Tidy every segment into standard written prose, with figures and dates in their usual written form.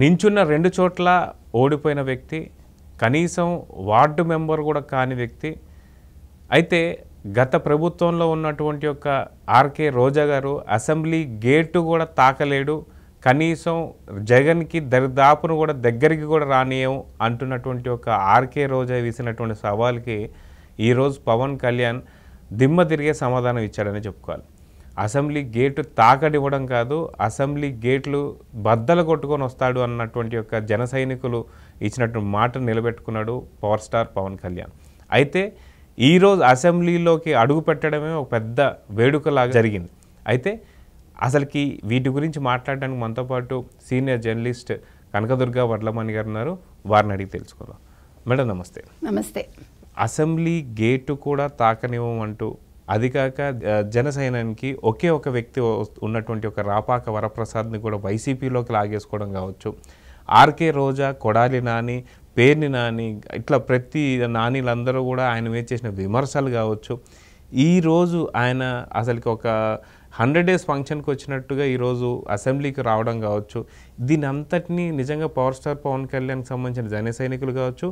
నించున్న 2 చోట్ల ఓడిపోయిన వ్యక్తి, కనీసం వార్డు మెంబర్ కూడా కాని వ్యక్తి. అయితే గత ప్రభుత్వంలో ఉన్నటువంటి ఒక ఆర్కే రోజా గారు అసెంబ్లీ గేటు కూడా తాకలేడు, కనీసం జగన్కి దరిదాపును కూడా దగ్గరికి కూడా రానియం అంటున్నటువంటి ఒక ఆర్కే రోజా వేసినటువంటి సవాల్కి ఈరోజు పవన్ కళ్యాణ్ దిమ్మ తిరిగే సమాధానం ఇచ్చాడని చెప్పుకోవాలి. అసెంబ్లీ గేటు తాకడివ్వడం కాదు, అసెంబ్లీ గేట్లు బద్దలు కొట్టుకొని వస్తాడు అన్నటువంటి యొక్క జన సైనికులు ఇచ్చినటువంటి మాట నిలబెట్టుకున్నాడు పవర్ స్టార్ పవన్ కళ్యాణ్. అయితే ఈరోజు అసెంబ్లీలోకి అడుగు పెట్టడమే ఒక పెద్ద వేడుకలాగా జరిగింది. అయితే అసలుకి వీటి గురించి మాట్లాడడానికి మనతో పాటు సీనియర్ జర్నలిస్ట్ కనకదుర్గ వడ్లమణి గారు ఉన్నారు. వారిని అడిగి తెలుసుకుందాం. మేడం నమస్తే. నమస్తే. అసెంబ్లీ గేటు కూడా తాకనివ్వమంటూ, అది కాక జనసేనానికి ఒకే ఒక వ్యక్తి ఉన్నటువంటి ఒక రాపాక వరప్రసాద్ని కూడా వైసీపీలోకి లాగేసుకోవడం కావచ్చు, ఆర్కే రోజా, కొడాలి నాని, పేర్ని నాని, ఇట్లా ప్రతి నానీలందరూ కూడా ఆయన మీద చేసిన విమర్శలు కావచ్చు, ఈరోజు ఆయన అసలుకి ఒక 100 days ఫంక్షన్కి వచ్చినట్టుగా ఈరోజు అసెంబ్లీకి రావడం కావచ్చు, దీని అంతటినీ నిజంగా పవర్ స్టార్ పవన్ కళ్యాణ్కి సంబంధించిన జన సైనికులు కావచ్చు,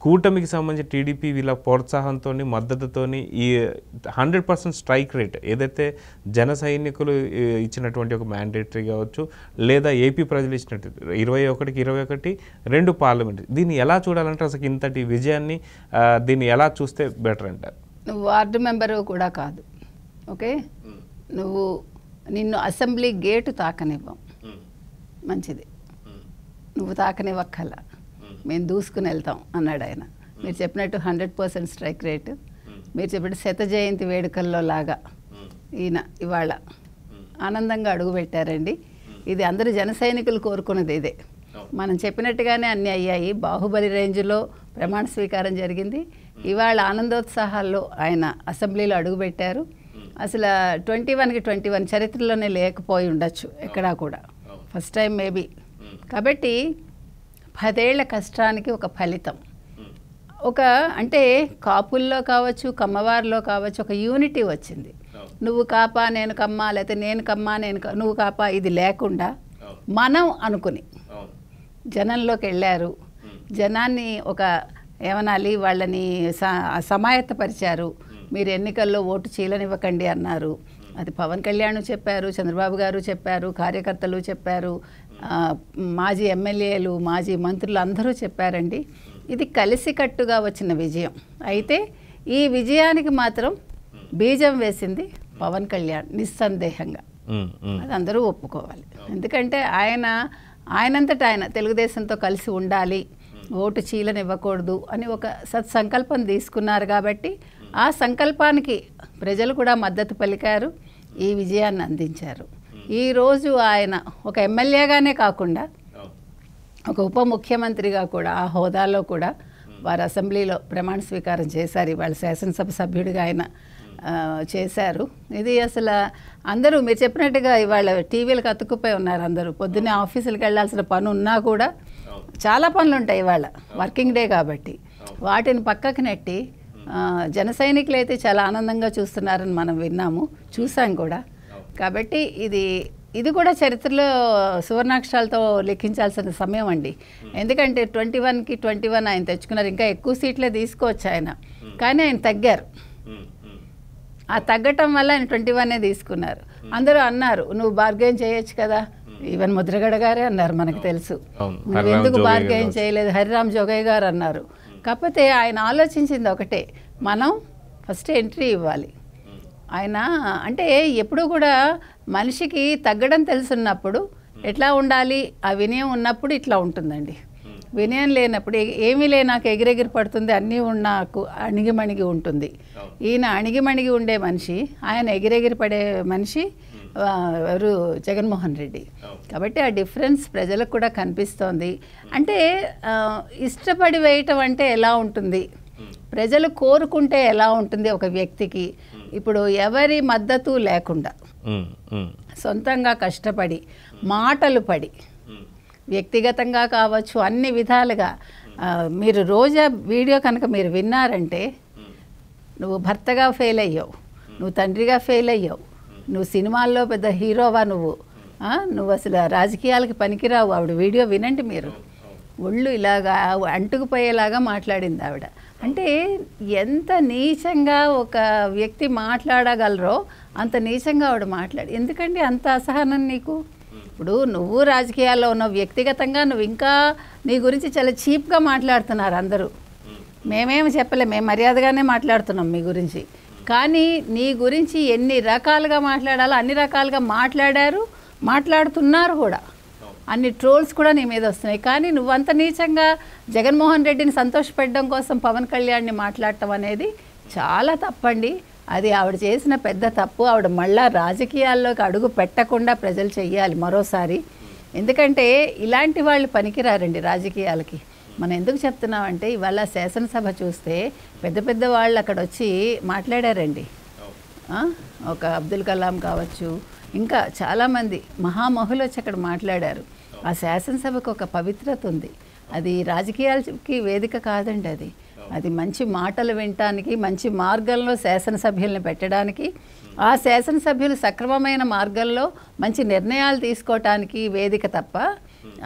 కూటమికి సంబంధించిన టీడీపీ వీళ్ళ ప్రోత్సాహంతో మద్దతుతో ఈ 100% స్ట్రైక్ రేట్ ఏదైతే జన సైనికులు ఇచ్చినటువంటి ఒక మ్యాండేటరీ కావచ్చు, లేదా ఏపీ ప్రజలు ఇచ్చినట్టు 21కి 21 2 పార్లమెంట్, దీన్ని ఎలా చూడాలంటే అసలు ఇంతటి విజయాన్ని దీన్ని ఎలా చూస్తే బెటర్ అంటారు? నువ్వు వార్డు మెంబరు కూడా కాదు, ఓకే, నిన్ను అసెంబ్లీ గేటు తాకనివ్వం, మంచిది, నువ్వు తాకనివ్వక్కల, మేము దూసుకుని వెళ్తాం అన్నాడు ఆయన. మీరు చెప్పినట్టు 100% స్ట్రైక్ రేటు, మీరు చెప్పినట్టు శత జయంతి వేడుకల్లో లాగా ఈయన ఇవాళ ఆనందంగా అడుగుపెట్టారండి. ఇది అందరూ జన సైనికులు కోరుకున్నది ఇదే. మనం చెప్పినట్టుగానే అన్నీ అయ్యాయి. బాహుబలి రేంజ్లో ప్రమాణ స్వీకారం జరిగింది. ఇవాళ ఆనందోత్సాహాల్లో ఆయన అసెంబ్లీలో అడుగుపెట్టారు. అసలు 21కి 21 చరిత్రలోనే లేకపోయి ఉండొచ్చు ఎక్కడా కూడా, ఫస్ట్ టైం మేబీ. కాబట్టి 10 ఏళ్ల కష్టానికి ఒక ఫలితం, అంటే కాపుల్లో కావచ్చు, కమ్మవారిలో కావచ్చు, ఒక యూనిటీ వచ్చింది. నువ్వు కాపా నేను కమ్మా, లేకపోతే నేను కమ్మా నువ్వు కాపా, ఇది లేకుండా మనం అనుకుని జనంలోకి వెళ్ళారు. జనాన్ని ఒక ఏమనాలి, వాళ్ళని సమాయత్తపరిచారు. మీరు ఎన్నికల్లో ఓటు చీలనివ్వకండి అన్నారు. అది పవన్ కళ్యాణ్ చెప్పారు, చంద్రబాబు గారు చెప్పారు, కార్యకర్తలు చెప్పారు, మాజీ ఎమ్మెల్యేలు, మాజీ మంత్రులు అందరూ చెప్పారండి. ఇది కలిసికట్టుగా వచ్చిన విజయం. అయితే ఈ విజయానికి మాత్రం బీజం వేసింది పవన్ కళ్యాణ్ నిస్సందేహంగా, అది అందరూ ఒప్పుకోవాలి. ఎందుకంటే ఆయనంతటా ఆయన తెలుగుదేశంతో కలిసి ఉండాలి, ఓటు చీలనివ్వకూడదు అని ఒక సత్సంకల్పం తీసుకున్నారు. కాబట్టి ఆ సంకల్పానికి ప్రజలు కూడా మద్దతు పలికారు, ఈ విజయాన్ని అందించారు. ఈరోజు ఆయన ఒక ఎమ్మెల్యేగానే కాకుండా ఒక ఉప ముఖ్యమంత్రిగా కూడా, ఆ హోదాలో కూడా వారు అసెంబ్లీలో ప్రమాణ స్వీకారం చేశారు. ఇవాళ శాసనసభ సభ్యుడిగా ఆయన చేశారు. ఇది అసలు అందరూ మీరు చెప్పినట్టుగా ఇవాళ టీవీలకు అతుక్కుపోయి ఉన్నారు అందరూ. పొద్దున్నే ఆఫీసులకు వెళ్ళాల్సిన పని ఉన్నా కూడా చాలా పనులు ఉంటాయి ఇవాళ, వర్కింగ్ డే కాబట్టి వాటిని పక్కకు నెట్టి జన సైనికులు అయితే చాలా ఆనందంగా చూస్తున్నారని మనం విన్నాము, చూసాం కూడా. కాబట్టి ఇది కూడా చరిత్రలో సువర్ణాక్షరాలతో లెక్కించాల్సిన సమయం అండి. ఎందుకంటే 21కి 21 ఆయన తెచ్చుకున్నారు. ఇంకా ఎక్కువ సీట్లే తీసుకోవచ్చు ఆయన, కానీ ఆయన తగ్గారు. ఆ తగ్గటం వల్ల ఆయన 21 తీసుకున్నారు. అందరూ అన్నారు నువ్వు బార్గెయిన్ చేయొచ్చు కదా, ఈవెన్ ముద్రగడ గారే అన్నారు, మనకు తెలుసు, నువ్వు ఎందుకు బార్గెయిన్ చేయలేదు, హరిరామ్ జోగయ్య గారు అన్నారు. కాకపోతే ఆయన ఆలోచించింది ఒకటే, మనం ఫస్ట్ ఎంట్రీ ఇవ్వాలి. ఆయన అంటే ఎప్పుడూ కూడా మనిషికి తగ్గడం తెలుసున్నప్పుడు ఎట్లా ఉండాలి, ఆ వినయం ఉన్నప్పుడు ఇట్లా ఉంటుందండి. వినయం లేనప్పుడు ఏమీ నాకు ఎగిరెగిరి పడుతుంది, అన్నీ నాకు అణిగిమణిగి ఉంటుంది. ఈయన అణిగిమణిగి ఉండే మనిషి, ఆయన ఎగిరెగిరి పడే మనిషి ఎవరు, జగన్మోహన్ రెడ్డి. కాబట్టి ఆ డిఫరెన్స్ ప్రజలకు కూడా కనిపిస్తోంది. అంటే ఇష్టపడి వేయటం అంటే ఎలా ఉంటుంది, ప్రజలు కోరుకుంటే ఎలా ఉంటుంది ఒక వ్యక్తికి. ఇప్పుడు ఎవరి మద్దతు లేకుండా సొంతంగా కష్టపడి మాటలు పడి వ్యక్తిగతంగా కావచ్చు అన్ని విధాలుగా మీరు రోజా వీడియో కనుక మీరు విన్నారంటే నువ్వు భర్తగా ఫెయిల్ అయ్యావు, నువ్వు తండ్రిగా ఫెయిల్ అయ్యావు, నువ్వు సినిమాల్లో పెద్ద హీరోవా, నువ్వు నువ్వు అసలు రాజకీయాలకి పనికిరావు. ఆవిడ వీడియో వినండి మీరు. ఒళ్ళు ఇలాగా అంటుకుపోయేలాగా మాట్లాడింది ఆవిడ. అంటే ఎంత నీచంగా ఒక వ్యక్తి మాట్లాడగలరో అంత నీచంగా ఆవిడ ఎందుకంటే అంత అసహనం నీకు? ఇప్పుడు నువ్వు రాజకీయాల్లో ఉన్నావు, వ్యక్తిగతంగా నువ్వు ఇంకా నీ గురించి చాలా చీప్గా మాట్లాడుతున్నారు అందరూ. మేమేమి చెప్పలే, మేము మర్యాదగానే మాట్లాడుతున్నాం మీ గురించి. కానీ నీ గురించి ఎన్ని రకాలుగా మాట్లాడాలో అన్ని రకాలుగా మాట్లాడుతున్నారు కూడా. అన్ని ట్రోల్స్ కూడా నీ మీద వస్తున్నాయి. కానీ నువ్వంత నీచంగా జగన్మోహన్ రెడ్డిని సంతోషపెట్టడం కోసం పవన్ కళ్యాణ్ని మాట్లాడటం అనేది చాలా తప్పండి. అది ఆవిడ చేసిన పెద్ద తప్పు. ఆవిడ మళ్ళా రాజకీయాల్లోకి అడుగు పెట్టకుండా ప్రజలు చెయ్యాలి మరోసారి. ఎందుకంటే ఇలాంటి వాళ్ళు పనికిరారండి రాజకీయాలకి. మనం ఎందుకు చెప్తున్నామంటే ఇవాళ శాసనసభ చూస్తే పెద్ద పెద్ద వాళ్ళు అక్కడ వచ్చి మాట్లాడారండి. ఒక అబ్దుల్ కలాం కావచ్చు, ఇంకా చాలామంది మహామహులు వచ్చి అక్కడ మాట్లాడారు. ఆ శాసనసభకు ఒక పవిత్రత ఉంది. అది రాజకీయాలకి వేదిక కాదండి. అది మంచి మాటలు వినటానికి, మంచి మార్గంలో శాసనసభ్యులను పెట్టడానికి, ఆ శాసనసభ్యులు సక్రమమైన మార్గంలో మంచి నిర్ణయాలు తీసుకోవటానికి వేదిక తప్ప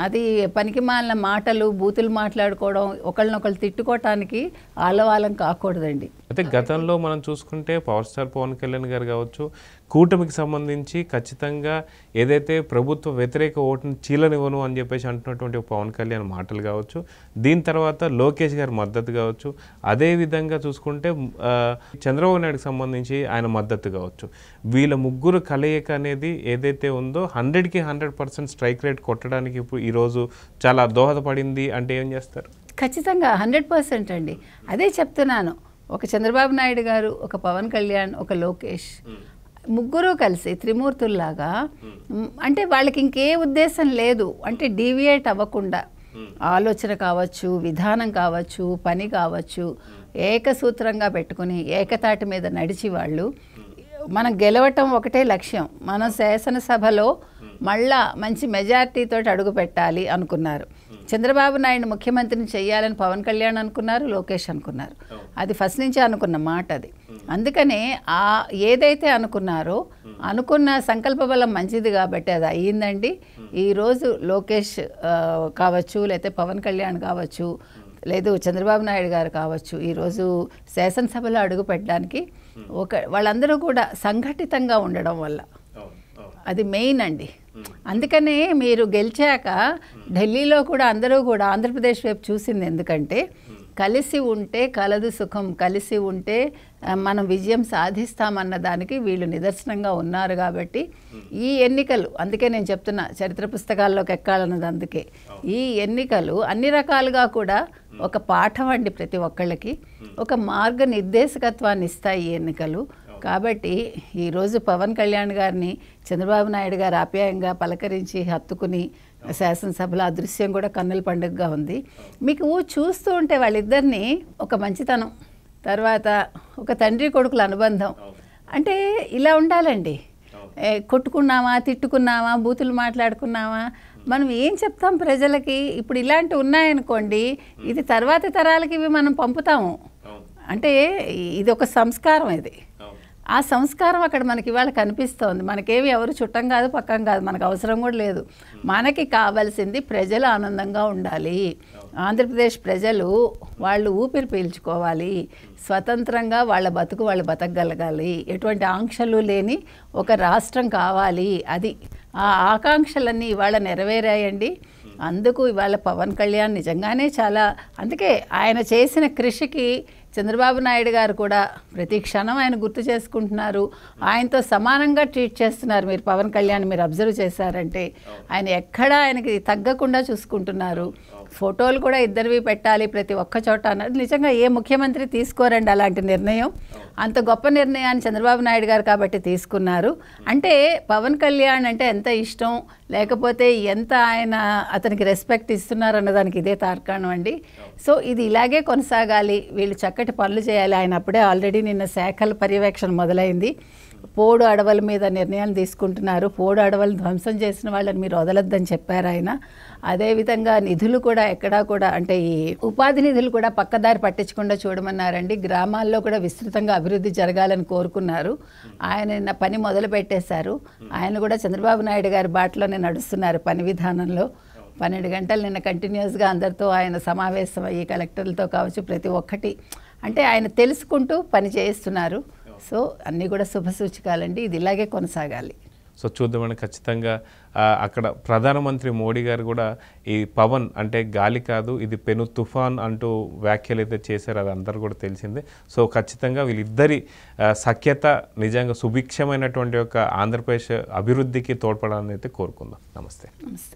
అది పనికిమాలిన మాటలు, బూతులు మాట్లాడుకోవడం, ఒకళ్ళనొకళ్ళు తిట్టుకోవటానికి ఆలవాలం కాకూడదండి. అయితే గతంలో మనం చూసుకుంటే పవర్ స్టార్ పవన్ కళ్యాణ్ గారు కావచ్చు, కూటమికి సంబంధించి ఖచ్చితంగా ఏదైతే ప్రభుత్వ వ్యతిరేక ఓటును చీలనివ్వను అని చెప్పేసి అంటున్నటువంటి పవన్ కళ్యాణ్ మాటలు కావచ్చు, దీని తర్వాత లోకేష్ గారి మద్దతు కావచ్చు, అదేవిధంగా చూసుకుంటే చంద్రబాబు నాయుడుకి సంబంధించి ఆయన మద్దతు కావచ్చు, వీళ్ళ ముగ్గురు కలయిక అనేది ఏదైతే ఉందో 100కి 100% స్ట్రైక్ రేట్ కొట్టడానికి ఇప్పుడు ఈరోజు చాలా దోహదపడింది అంటే ఏం చేస్తారు? ఖచ్చితంగా 100% అండి. అదే చెప్తున్నాను. ఒక చంద్రబాబు నాయుడు గారు, ఒక పవన్ కళ్యాణ్, ఒక లోకేష్, ముగ్గురు కలిసి త్రిమూర్తుల్లాగా, అంటే వాళ్ళకి ఇంకే ఉద్దేశం లేదు. అంటే డీవియేట్ అవ్వకుండా ఆలోచన కావచ్చు, విధానం కావచ్చు, పని కావచ్చు, ఏకసూత్రంగా పెట్టుకుని ఏకతాటి మీద నడిచి వాళ్ళు మనం గెలవటం ఒకటే లక్ష్యం. మనం శాసనసభలో మళ్ళా మంచి మెజారిటీతో అడుగు పెట్టాలి అనుకున్నారు. చంద్రబాబు నాయుడు ముఖ్యమంత్రిని చేయాలని పవన్ కళ్యాణ్ అనుకున్నారు, లోకేష్ అనుకున్నారు. అది ఫస్ట్ నుంచే అనుకున్న మాట అది. అందుకనే ఏదైతే అనుకున్నారో అనుకున్న సంకల్ప బలం మంచిది కాబట్టి అది అయ్యిందండి. ఈరోజు లోకేష్ కావచ్చు, లేకపోతే పవన్ కళ్యాణ్ కావచ్చు, లేదు చంద్రబాబు నాయుడు గారు కావచ్చు, ఈరోజు శాసనసభలో అడుగు పెట్టడానికి వాళ్ళందరూ కూడా సంఘటితంగా ఉండడం వల్ల అది మెయిన్ అండి. అందుకనే మీరు గెలిచాక ఢిల్లీలో కూడా అందరూ కూడా ఆంధ్రప్రదేశ్ వైపు చూసింది. ఎందుకంటే కలిసి ఉంటే కలదు సుఖం, కలిసి ఉంటే మనం విజయం సాధిస్తామన్న దానికి వీళ్ళు నిదర్శనంగా ఉన్నారు. కాబట్టి ఈ ఎన్నికలు, అందుకే నేను చెప్తున్నా చరిత్ర పుస్తకాల్లోకి ఎక్కాలన్నది. అందుకే ఈ ఎన్నికలు అన్ని రకాలుగా కూడా ఒక పాఠం అండి. ప్రతి ఒక్కళ్ళకి ఒక మార్గ నిర్దేశకత్వాన్ని ఇస్తాయి ఈ ఎన్నికలు. కాబట్టి ఈరోజు పవన్ కళ్యాణ్ గారిని చంద్రబాబు నాయుడు గారు ఆప్యాయంగా పలకరించి హత్తుకుని శాసనసభలో ఆ దృశ్యం కూడా కన్నుల పండుగగా ఉంది. మీకు చూస్తూ ఉంటే వాళ్ళిద్దరినీ ఒక మంచితనం, తర్వాత ఒక తండ్రి కొడుకుల అనుబంధం, అంటే ఇలా ఉండాలండి. కొట్టుకున్నామా, తిట్టుకున్నామా, బూతులు మాట్లాడుకున్నామా, మనం ఏం చెప్తాం ప్రజలకి? ఇప్పుడు ఇలాంటివి ఉన్నాయనుకోండి, ఇది తర్వాతి తరాలకి ఇవి మనం పంపుతాము. అంటే ఇది ఒక సంస్కారం. ఇది ఆ సంస్కారం అక్కడ మనకి ఇవాళ కనిపిస్తోంది. మనకేమి ఎవరు చుట్టం కాదు, పక్కం కాదు, మనకు అవసరం కూడా లేదు. మనకి కావాల్సింది ప్రజలు ఆనందంగా ఉండాలి. ఆంధ్రప్రదేశ్ ప్రజలు వాళ్ళు ఊపిరి పీల్చుకోవాలి, స్వతంత్రంగా వాళ్ళ బతుకు వాళ్ళు బతకగలగాలి, ఎటువంటి ఆంక్షలు లేని ఒక రాష్ట్రం కావాలి. అది ఆ ఆకాంక్షలన్నీ ఇవాళ నెరవేరాయండి. అందుకు ఇవాళ పవన్ కళ్యాణ్ నిజంగానే చాలా, అందుకే ఆయన చేసిన కృషికి చంద్రబాబు నాయుడు గారు కూడా ప్రతి క్షణం ఆయన గుర్తు చేసుకుంటున్నారు. ఆయనతో సమానంగా ట్రీట్ చేస్తున్నారు. మీరు పవన్ కళ్యాణ్ మీరు అబ్జర్వ్ చేశారంటే ఆయన ఎక్కడా ఆయనకి తగ్గకుండా చూసుకుంటున్నారు. ఫోటోలు కూడా ఇద్దరివి పెట్టాలి ప్రతి ఒక్క చోట అన్నది నిజంగా ఏ ముఖ్యమంత్రి తీసుకోరండి అలాంటి నిర్ణయం. అంత గొప్ప నిర్ణయాన్ని చంద్రబాబు నాయుడు గారు కాబట్టి తీసుకున్నారు. అంటే పవన్ కళ్యాణ్ అంటే ఎంత ఇష్టం, లేకపోతే ఎంత ఆయన అతనికి రెస్పెక్ట్ ఇస్తున్నారు అన్నదానికి ఇదే తార్కాణం అండి. సో ఇది ఇలాగే కొనసాగాలి, వీళ్ళు చక్కటి పనులు చేయాలి. ఆయన అప్పుడే ఆల్రెడీ నిన్న శాఖల పర్యవేక్షణ మొదలైంది. పోడు అడవుల మీద నిర్ణయాలు తీసుకుంటున్నారు. పోడు అడవులు ధ్వంసం చేసిన వాళ్ళని మీరు వదలొద్దని చెప్పారు ఆయన. అదేవిధంగా నిధులు కూడా ఎక్కడా కూడా అంటే ఈ ఉపాధి నిధులు కూడా పక్కదారి పట్టించకుండా చూడమన్నారండి. గ్రామాల్లో కూడా విస్తృతంగా అభివృద్ధి జరగాలని కోరుకున్నారు. ఆయన నిన్న పని మొదలు పెట్టేశారు. ఆయన కూడా చంద్రబాబు నాయుడు గారి బాటలోనే నడుస్తున్నారు పని విధానంలో. 12 గంటలు నిన్న కంటిన్యూస్గా అందరితో ఆయన సమావేశం అయ్యి కలెక్టర్లతో కావచ్చు ప్రతి ఒక్కటి అంటే ఆయన తెలుసుకుంటూ పని చేయిస్తున్నారు. సో అన్నీ కూడా శుభసూచకాలండి. ఇది ఇలాగే కొనసాగాలి. సో చూద్దామని ఖచ్చితంగా అక్కడ ప్రధానమంత్రి మోడీ గారు కూడా ఈ పవన్ అంటే గాలి కాదు ఇది పెను తుఫాన్ అంటూ వ్యాఖ్యలు అయితే చేశారు. అది అందరూ కూడా తెలిసిందే. సో ఖచ్చితంగా వీళ్ళిద్దరి సఖ్యత నిజంగా సుభిక్షమైనటువంటి ఒక ఆంధ్రప్రదేశ్ అభివృద్ధికి తోడ్పడాలని అయితే కోరుకుందాం. నమస్తే. నమస్తే.